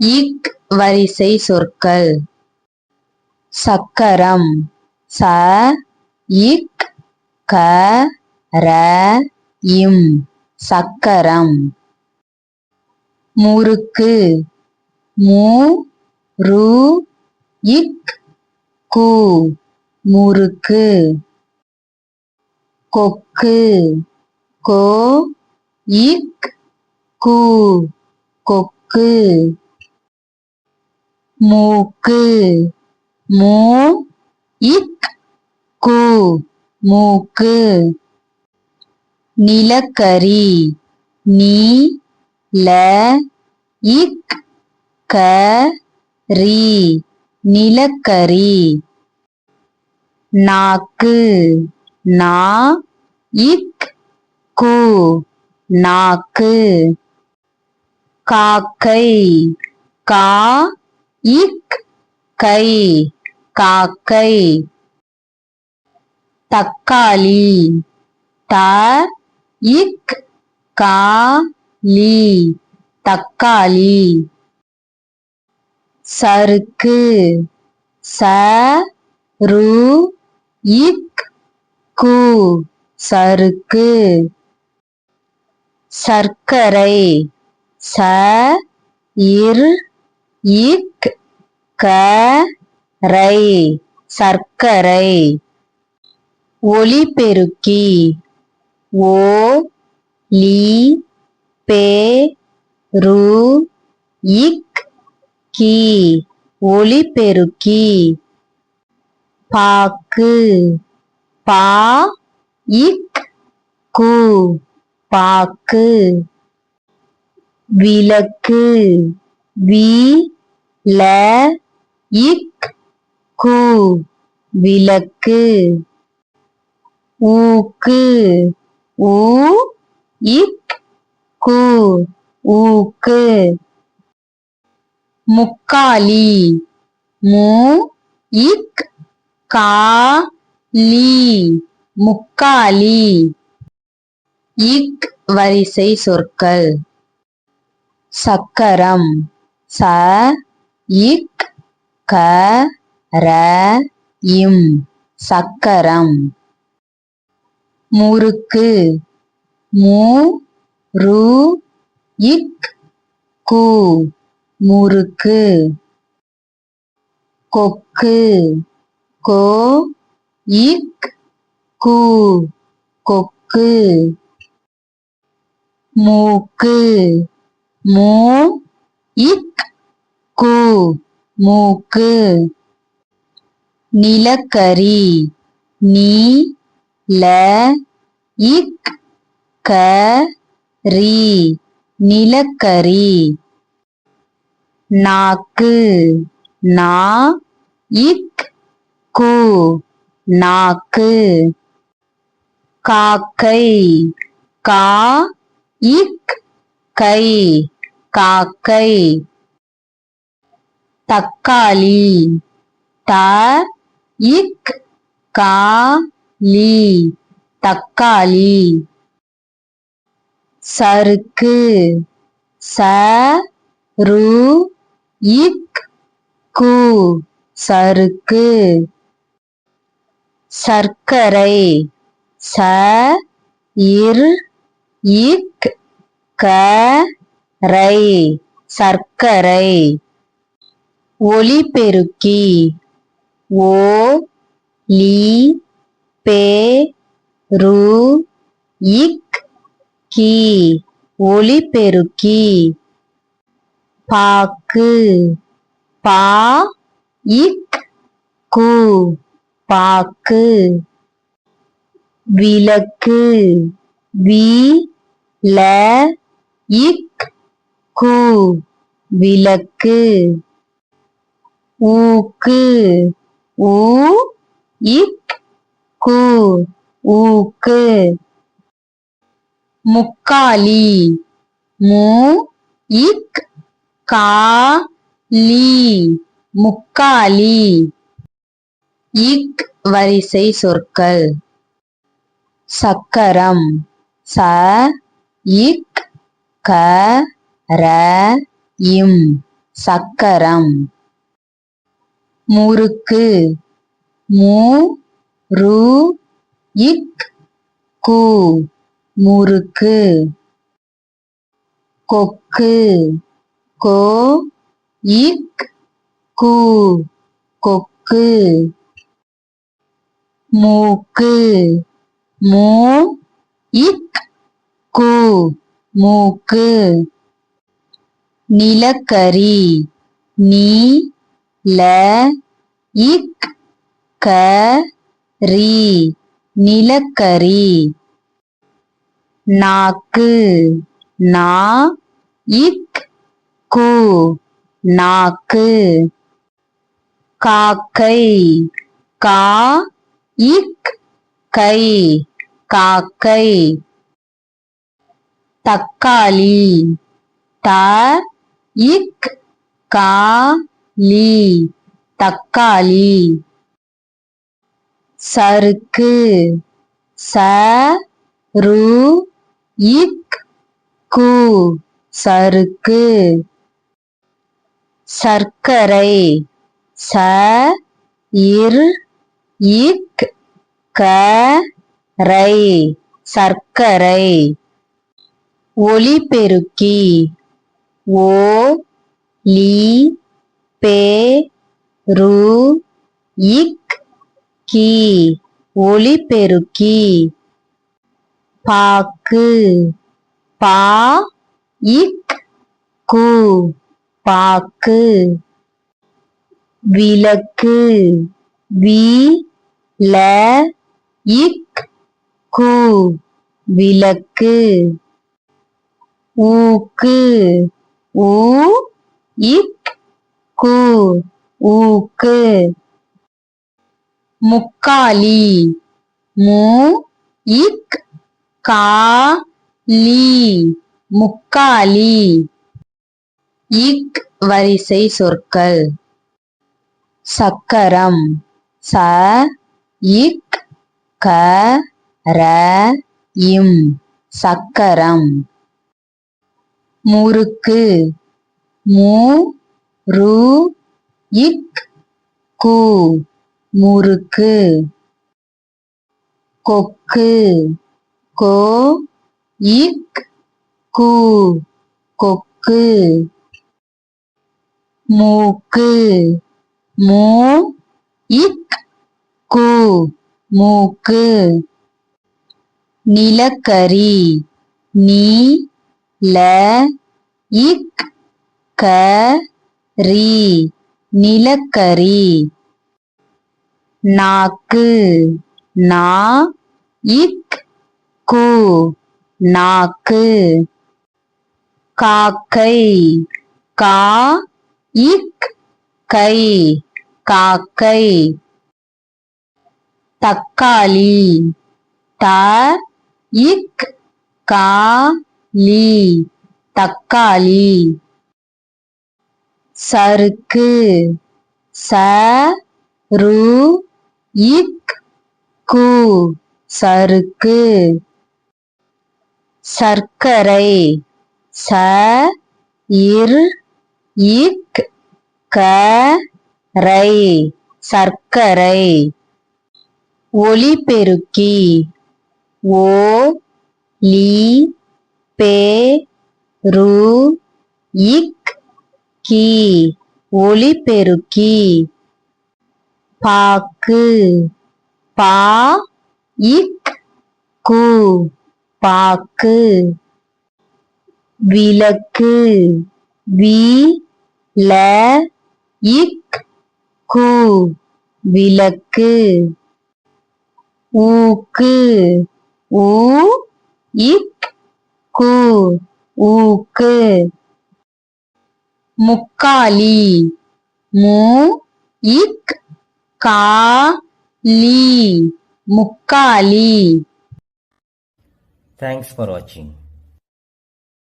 இக் வரிசை சொற்கள். சக்கரம் ச இக் க ர இம் சக்கரம். முறுக்கு மு ரு இக் கு முறுக்கு. கொக்கு கோ இக் கு கொக்கு. மூக்கு மு இக் கு மூக்கு. நிலக்கரி நீ ல இக் க ரி நிலக்கரி. நாக்கு நா இக் கு நாக்கு. காக்கை கா இக் கை காக்கை. தக்காளி த இக் கா லி தக்காளி. சறுக்கு ச ரு இக் கு சறுக்கு. சர்க்கரை ச இர் இக் க ரை சர்க்கரை. ஒலிபெருக்கி ஓ லி பெ ரு இக் கி ஒலிபெருக்கி. பாக்கு பா இக் கு பாக்கு. விளக்கு வி ல இக் கு விளக்கு. ஊக்கு உ இக் கு ஊக்கு. முக்காலி மு இக் கா லி முக்காலி. இக் வரிசை சொற்கள். சக்கரம் ச இக் க ர இம் சக்கரம். முறுக்கு மு ரு இக் கு முறுக்கு. கொக்கு கோ இக் கு கொக்கு. மூக்கு மு இக் கு மூக்கு. நிலக்கரி நீ ல இக் க ரி நிலக்கரி. நாக்கு நா இக் கு நாக்கு. காக்கை கா இக் கை காக்கை. தக்காளி த இக் கா லி தக்காளி. சறுக்கு ச ரு இக் கு சறுக்கு. சர்க்கரை ச இர் இக் க ரை சர்க்கரை. ஒலிபெருக்கி ஓ லி பெ ரு இக் கி ஒலிபெருக்கி. பாக்கு பா இக் கு பாக்கு. விளக்கு வி ல இக் கு விளக்கு. ஊக்கு உ இக் கு ஊக்கு. முக்காலி மு இக் கா லி முக்காலி. இக் வரிசை சொற்கள். சக்கரம் ச இக் க ர இம் சக்கரம். முறுக்கு மு ரு இக் கு முறுக்கு. கொக்கு கோ இக் கு கொக்கு. மூக்கு மு இக் கு மூக்கு. நிலக்கரி நீ ல இக் க ரி நிலக்கரி. நாக்கு நா இக் கு நாக்கு. காக்கை கா இக் கை காக்கை. தக்காளி த இக் கா லி தக்காளி. சறுக்கு ச ரு இக் கு சறுக்கு. சர்க்கரை ச இர் இக் க ரை சர்க்கரை. ஒலிபெருக்கி ஓ லி பெ ரு இக் கி ஒலிபெருக்கி. பாக்கு பா இக் கு பாக்கு. விளக்கு வி ல இக் கு விளக்கு. ஊக்கு ஊ இக் கு ஊக்கு. முக்காலி மு இக் கா லி முக்காலி. இக் வரிசை சொற்கள். சக்கரம் ச இக் க ர இம் சக்கரம். முறுக்கு மு ரு இக் கு முறுக்கு. கொக்கு கோ இக் கு கொக்கு. மூக்கு மு இக் கு மூக்கு. நிலக்கரி நீ ல இக் க ரி நிலக்கரி. நாக்கு நா இக் கு நாக்கு. காக்கை கா இக் கை காக்கை. தக்காளி த இக் கா லி தக்காளி. சறுக்கு ச ரு இக் கு சறுக்கு. சர்க்கரை ச இர் இக் க ரை சர்க்கரை. ஒலிபெருக்கி ஓ லி பெ ரு இக் கி ஒலிபெருக்கி. பாக்கு பா இக் கு பாக்கு. விளக்கு வி ல இக் கு விளக்கு. ஊக்கு ஊ இக் கு ஊக்கு. முக்காலி மு இக் கா லி முக்காலி. Thanks for watching.